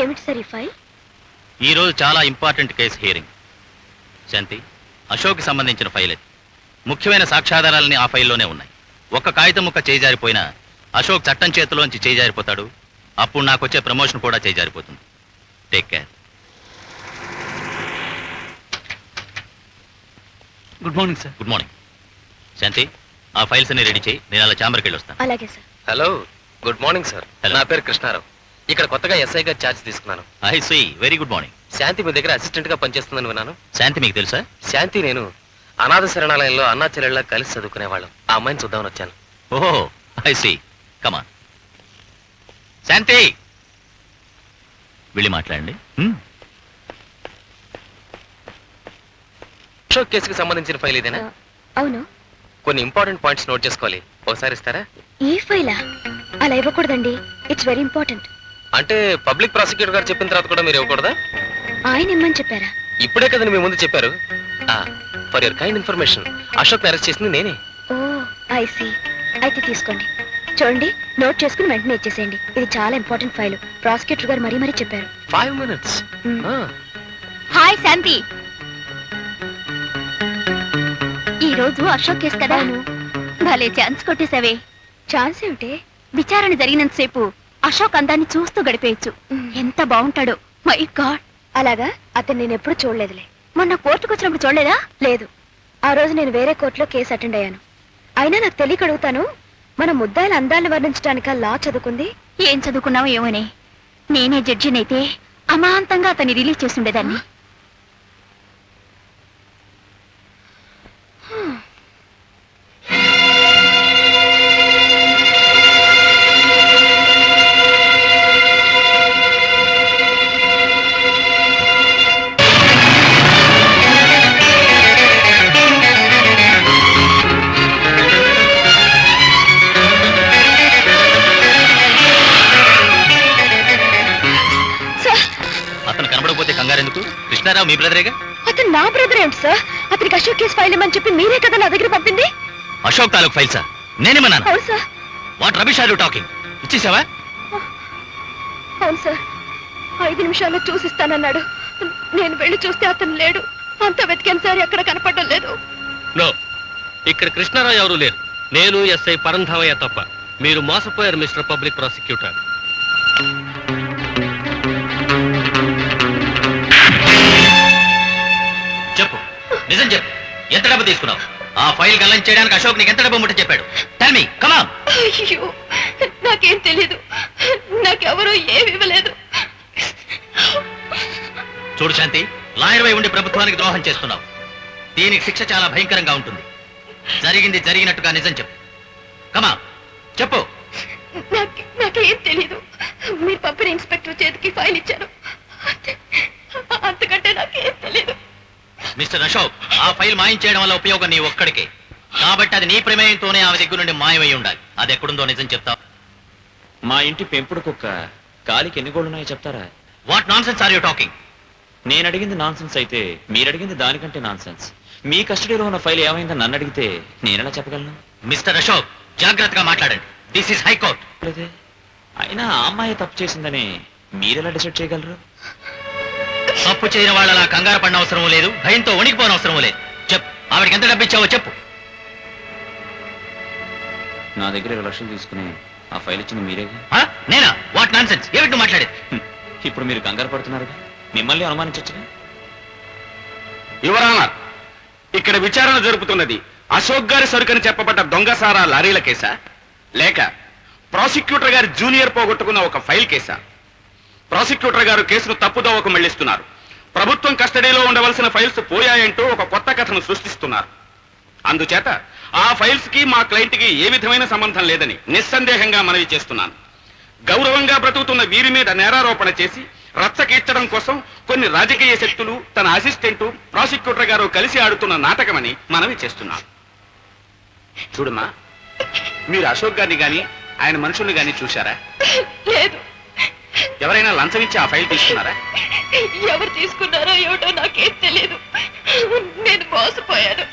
ఏమిటి సార్ ఈ ఫైల్? ఈ రోజు చాలా ఇంపార్టెంట్ కేసు హియరింగ్. శాంతి, అశోక్కి సంబంధించిన ఫైల్ అది. ముఖ్యమైన సాక్ష్యాధారాలని ఆ ఫైల్లోనే ఉన్నాయి. ఒక్క కాగితం ముక్క చేజారిపోయినా అశోక్ చట్టం చేతిలోంచి చేజారిపోతాడు. అప్పుడు నాకు వచ్చే ప్రమోషన్ కూడా చేజారిపోతుంది. Take care. Good morning sir. Good morning. Shanti, ఆ ఫైల్స్ అన్ని రెడీ చేయి. నేను అలా ఛాంబర్కి వెళ్ళి వస్తాను. అలాగే sir. Hello, good morning sir. Hello. నా పేరు కృష్ణారావు. ఇక్కడ కొత్తగా ఎస్ఐగా ఛార్జ్ తీసుకున్నాను. I see. Very good morning. Shanti మీ దగ్గర అసిస్టెంట్ గా పనిచేస్తుందని విన్నాను. శాంతి మీకు తెలుసా? శాంతి నేను అనాథ శరణాలయంలో అన్నా చెల్లెళ్ళ కలిసి చదువుకునేవాళ్ళం. ఆ అమ్మాయిని చూద్దామని వచ్చాను. ఓహో, ఐ సీ. కమాన్. శాంతి, వెళ్ళి మాట్లాడండి. అశోక్ కేసుకు సంబంధించిన ఫైల్ ఇదేనా? అవును. కొన్ని ఇంపార్టెంట్ పాయింట్స్ నోట్ చేసుకోవాలి. ఒకసారి ఇస్తారా? ఈ ఫైలా? అలా ఇవ్వకూడదండి. It's very important. అంటే పబ్లిక్ ప్రాసిక్యూటర్ గారు చెప్పిన తర్వాత కూడా మీరు ఇవ్వకూడదా? ఆయన ఇమ్మని చెప్పారా? ఇప్పుడే కదండి మీ ముందు చెప్పారు. For your kind information, Ashok arrest చేసింది నేనే. ఓ, ఐ సీ. అయితే తీసుకోండి. చూడండి, నోట్ చేసుకుని వెంటనే ఇచ్చేసేయండి. ఇది చాలా ఇంపార్టెంట్ ఫైల్. ప్రాసిక్యూటర్ గారు మరీ మరీ చెప్పారు. 5 minutes. హాయ్ శాంతి. ఈ రోజు అశోక్ కేసు కదా? భలే ఛాన్స్ కొట్టేసావే. ఛాన్స్ ఏమిటి? విచారణ జరిగినంతసేపు అశోక్ అందాన్ని చూస్తూ గడిపేయచ్చు. ఎంత బాగుంటాడో. My God. అలాగా? అతను నేను ఎప్పుడు చూడలేదులే. మొన్న కోర్టుకు వచ్చినప్పుడు చూడలేదా? లేదు. ఆ రోజు నేను వేరే కోర్టులో కేసు అటెండ్ అయ్యాను. అయినా నాకు తెలియక అడుగుతాను, మన ముద్దాయిల అందాలను వర్ణించడానిక లా చదువుకుంది? ఏం చదువుకున్నావో ఏమోనే. నేనే జడ్జినైతే అమాంతంగా అతన్ని రిలీజ్ చేసి ఉండేదాన్ని. కంగారెందుకు? కృష్ణారావు మీ బ్రదరేగా? అతను నా బ్రదర్ ఏంటి సార్? అతనికి అశోక్ కేసు ఫైల్ ఇమ్మని చెప్పి మీరే కదా నా దగ్గర పంపింది. అశోక్ తాలూకు ఫైల్ సార్. నేనేమన్నాను? అవును sir. What rubbish are you talking? ఇచ్చేసావా? అవును సార్. 5 నిమిషాల్లో చూసిస్తానన్నాడు. నేను వెళ్ళి చూస్తే అతను లేడు. అంతా వెతికాను సార్, ఎక్కడ కనపడడం లేదు. నో, ఇక్కడ కృష్ణారావు ఎవరు లేరు. నేను ఎస్ఐ పరంధామయ్య తప్ప. మీరు మోసపోయారు మిస్టర్ పబ్లిక్ ప్రాసిక్యూటర్. చెప్పు, నిజం చెప్పు. ఎంత డబ్బు తీసుకున్నావు? ఆ ఫైల్ గల్లం చేయడానికి అశోక్ నీకు ఎంత డబ్బు ముట్ట చెప్పాడు? Tell me, come on. అయ్యో, నాకేం తెలీదు. నాకెవరూ ఏమి ఇవ్వలేదు. చూడు శాంతి, లాయర్ వై ఉండి ప్రభుత్వానికి ద్రోహం చేస్తున్నావు. దీనికి శిక్ష చాలా భయంకరంగా ఉంటుంది. జరిగింది జరిగినట్టుగా నిజం చెప్పు. కమా, చెప్పు. నాకేం తెలీదు. మీరు పంపిన ఇన్స్పెక్టర్ చేతికి ఫైల్ ఇచ్చాను. అంతకంటే నాకేం తెలీదు. మిస్టర్ అశోక్, ఆ ఫైల్ మాయం చేయడం వల్ల ఉపయోగం నీ ఒక్కడికే. కాబట్టి అది నీ ప్రమేయంతోనే ఆమె దగ్గర నుండి మాయమై ఉండాలి. అది ఎక్కడుందో నిజం చెప్తావు? మా ఇంటి పెంపుడు కుక్క కాలికి ఎన్ని గోళ్ళున్నాయో చెప్తారా? What nonsense are you talking? నేను అడిగింది నాన్సెన్స్ అయితే మీరు అడిగింది దానికంటే నాన్సెన్స్. మీ కస్టడీలో ఉన్న ఫైల్ ఏమైందని నన్ను అడిగితే నేనెలా చెప్పగలను? మిస్టర్ అశోక్, జాగ్రత్తగా మాట్లాడండి. This is high court. లేదే, అయినా ఆ అమ్మాయి తప్పు చేసిందని మీరెలా డిసైడ్ చేయగలరు? తప్పు చేయని వాళ్ళలా కంగారు పడిన అవసరం లేదు, భయంతో వణికిపోని అవసరం లేదు. చెప్పు, ఆవిడకి ఎంత డబ్బు ఇచ్చావో చెప్పు. నా దగ్గర 2 లక్షలు తీసుకుని ఆ ఫైల్ ఇచ్చింది మీరేగా? నేనా? What nonsense? ఏమిటి మాట్లాడేది? ఇప్పుడు మీరు కంగారు పడుతున్నారుగా, మిమ్మల్ని అనుమానించొచ్చుగా. యువర్ ఆనర్, ఇక్కడ విచారణ జరుపుతున్నది అశోక్ గారి సరుకని చెప్పబడ్డ దొంగసారా లారీల కేసా, లేక ప్రాసిక్యూటర్ గారి జూనియర్ పోగొట్టుకున్న ఒక ఫైల్ కేసా? ప్రాసిక్యూటర్ గారు కేసును తప్పుదోవకు మళ్లిస్తున్నారు. ప్రభుత్వం కస్టడీలో ఉండవలసిన ఫైల్స్ పోయాయంటూ ఒక కొత్త కథను సృష్టిస్తున్నారు. అందుచేత ఆ ఫైల్స్ కి మా క్లయింట్ కి ఏ విధమైన సంబంధం లేదని నిస్సందేహంగా మనవి చేస్తున్నాను. గౌరవంగా బ్రతుకుతున్న వీరి మీద నేరారోపణ చేసి రచ్చకీర్చడం కోసం కొన్ని రాజకీయ శక్తులు, తన అసిస్టెంటు, ప్రాసిక్యూటర్ గారు కలిసి ఆడుతున్న నాటకమని మనవి చేస్తున్నాను. చూడమ్మా, మీరు అశోక్ గారిని గాని ఆయన మనుషుల్ని గాని చూశారా? లేదు. ఎవరైనా లంచం ఇచ్చి ఆ ఫైల్ తీసుకున్నారా? ఎవరు తీసుకున్నారో ఏమిటో నాకేం తెలీదు. నేను మోసపోయాను.